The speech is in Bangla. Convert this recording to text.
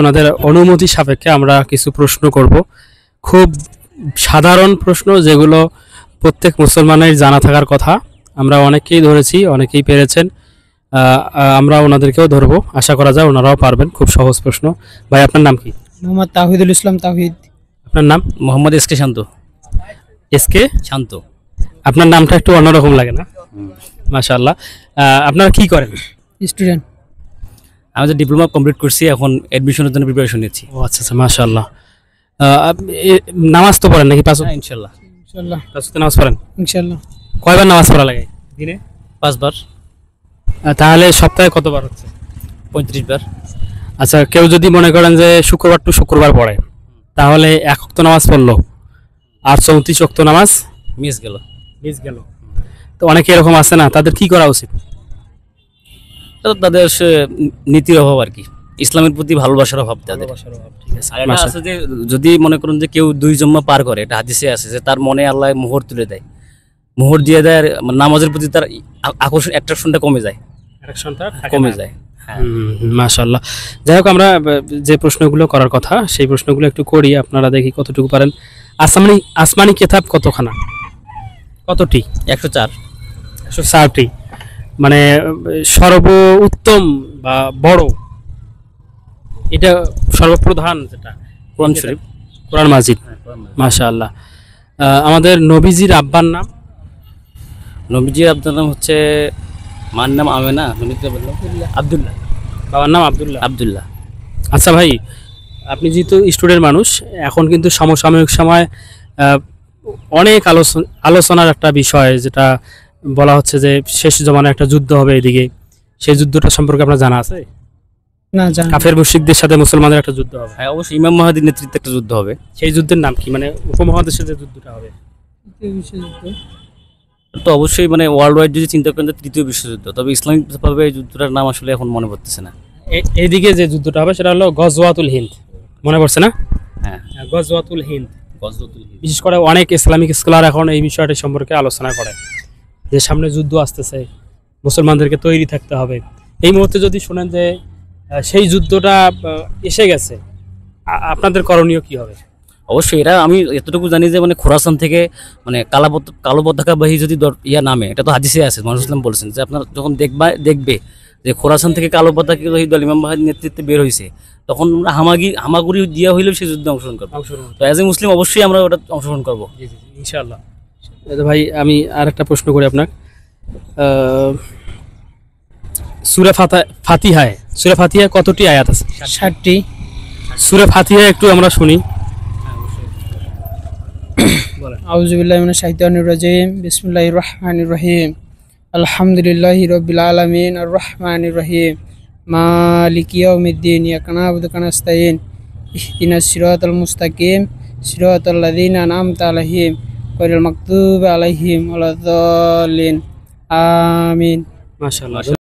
ওনাদের অনুমতি সাপেক্ষে আমরা কিছু প্রশ্ন করব, খুব সাধারণ প্রশ্ন যেগুলো প্রত্যেক মুসলমানের জানা থাকার কথা। আমরা অনেকেই ধরেছি, অনেকেই পেরেছেন, আমরা ওনাদেরকেও ধরবো, আশা করা যায় ওনারাও পারবেন। খুব সহজ প্রশ্ন। ভাই আপনার নাম কি? মোহাম্মদ তাহিদুল ইসলাম তাহিদ। আপনার নাম? মোহাম্মদ এসকে শান্ত। এসকে শান্ত। আপনার নামটা একটু অন্যরকম লাগে না? মাশাআল্লাহ। আপনারা কি করেন? স্টুডেন্ট। আমি তো ডিপ্লোমা কমপ্লিট করছি, এখন অ্যাডমিশনের জন্য প্রিপারেশন নিচ্ছি। ও আচ্ছা আচ্ছা, মাশাআল্লাহ। নামাজ তো পড়েন নাকি? পাঁচ ইনশাল্লাহ। ইনশাআল্লাহ। পাঁচ ওয়াক্ত নামাজ পড়েন? ইনশাআল্লাহ। কয়বার নামাজ পড়া লাগে দিনে? 5 বার। তাহলে সপ্তাহে কতবার হচ্ছে? 35 বার। আচ্ছা, কেউ যদি মনে করেন যে শুক্রবার টু শুক্রবার পড়ে, তাহলে এক ওয়াক্ত নামাজ পড়লো আর 34 ওয়াক্ত নামাজ মিস গেল। তো অনেকে এরকম আছে না, তাদের কি করা উচিত? তো তাদের নীতির অভাব আর কি, ইসলামের প্রতি ভালোবাসার অভাব তাদের। ঠিক আছে। আর এটা আছে যে যদি মনে করুন যে কেউ 2 জম্মা পার করে, এটা হাদিসে আছে যে তার মনে আল্লাহ মোহর তুলে দেয়, মোহর দিয়ে দেয়, আর নামাজের প্রতি তার আকর্ষণ, অ্যাট্রাকশনটা কমে যায়। হ্যাঁ, মাশাআল্লাহ। যাই হোক, আমরা যে প্রশ্নগুলো করার কথা সেই প্রশ্নগুলো একটু করি, আপনারা দেখি কতটুকু পারেন। আসমানি কিতাব কতখানা? কতটি? 104। 104টি। মানে সর্ব উত্তম বা বড়, এটা সর্বপ্রধান যেটা কোরআন শরীফ, কোরআন মাজিদ। মাশাআল্লাহ। আমাদের নবীজির আব্বার নাম? নবীজির আব্বার নাম হচ্ছে, মার নাম আমেনা, আব্দুল্লাহ। বাবার নাম আব্দুল্লাহ। আব্দুল্লাহ। আচ্ছা ভাই, আপনি যেহেতু স্টুডেন্ট মানুষ, এখন কিন্তু সমসাময়িক সময় অনেক আলোচনার একটা বিষয় যেটা বলা হচ্ছে যে শেষ জমানায় একটা যুদ্ধ হবে এদিকে, সেই যুদ্ধটা সম্পর্কে আপনার জানা আছে? না, জানি না। কাফের মুশরিকদের সাথে মুসলমানদের একটা যুদ্ধ হবে। হ্যাঁ, অবশ্যই ইমাম মাহাদির নেতৃত্বে একটা যুদ্ধ হবে। সেই যুদ্ধের নাম কি? মানে উপমহাদেশে যে যুদ্ধটা হবে। তো অবশ্যই মানে ওয়ার্ল্ড ওয়াইড যদি চিন্তা করেন, তৃতীয় বিশ্বযুদ্ধ। তবে ইসলামিকভাবে এই যুদ্ধটার নাম আসলে এখন মনে পড়তেছে না। এইদিকে যে যুদ্ধটা হবে সেটা হলো গজওয়াতুল হিন্দ, মনে পড়ছে না? হ্যাঁ, গজওয়াতুল হিন্দ। গজওয়াতুল হিন্দ। বিশেষ করে অনেক ইসলামিক স্কলার এখন এই বিষয়টা সম্পর্কে আলোচনা করে যে সামনে যুদ্ধ আসতেছে, মুসলমানদেরকে তৈরি থাকতে হবে। এই মুহূর্তে যদি শোনেন যে সেই যুদ্ধটা এসে গেছে, আপনাদের করণীয় কি হবে? অবশ্যই এটা আমি এতটুকু জানি যে মানে খোরাসান থেকে মানে কালো পতাকাবাহী যদি নামে, এটা তো হাদিসে আছে, মানুষ ইসলাম বলেছেন যে আপনার যখন দেখবে যে খোরাসান থেকে কালো পতাকাবাহী দল ইমাম মাহাদির নেতৃত্বে বের হয়েছে, তখন আমরা হামাগুড়ি দিয়া হইলেও সেই যুদ্ধে অংশগ্রহণ করবো। তো অ্যাজ এ মুসলিম অবশ্যই আমরা ওটা অংশগ্রহণ করবো ইনশাআল্লাহ। ভাই আমি আর একটা প্রশ্ন করি আপনার। সূরা ফাতিহায় কতটি আয়াত আছে? 60টি। সূরা ফাতিহা একটু আমরা শুনি। আউযু বিল্লাহি মিনাশ শাইতানির রাজিম। বিসমিল্লাহির রহমানির রহিম। আলহামদুলিল্লাহি রাব্বিল আলামিন আর রহমানির রহিম মালিকি ইয়াউমিদ্দিন। ইয়াকা না'বুদু ওয়া নাস্তাইন ইহদিনাস সিরাতাল মুস্তাকিম সিরাতাল লাযিনা আন'আমতা আলাইহিম গায়রিল মাগদুবি আলাইহিম ওয়ালাদ-দাল্লিন। আমিন। মাশাআল্লাহ।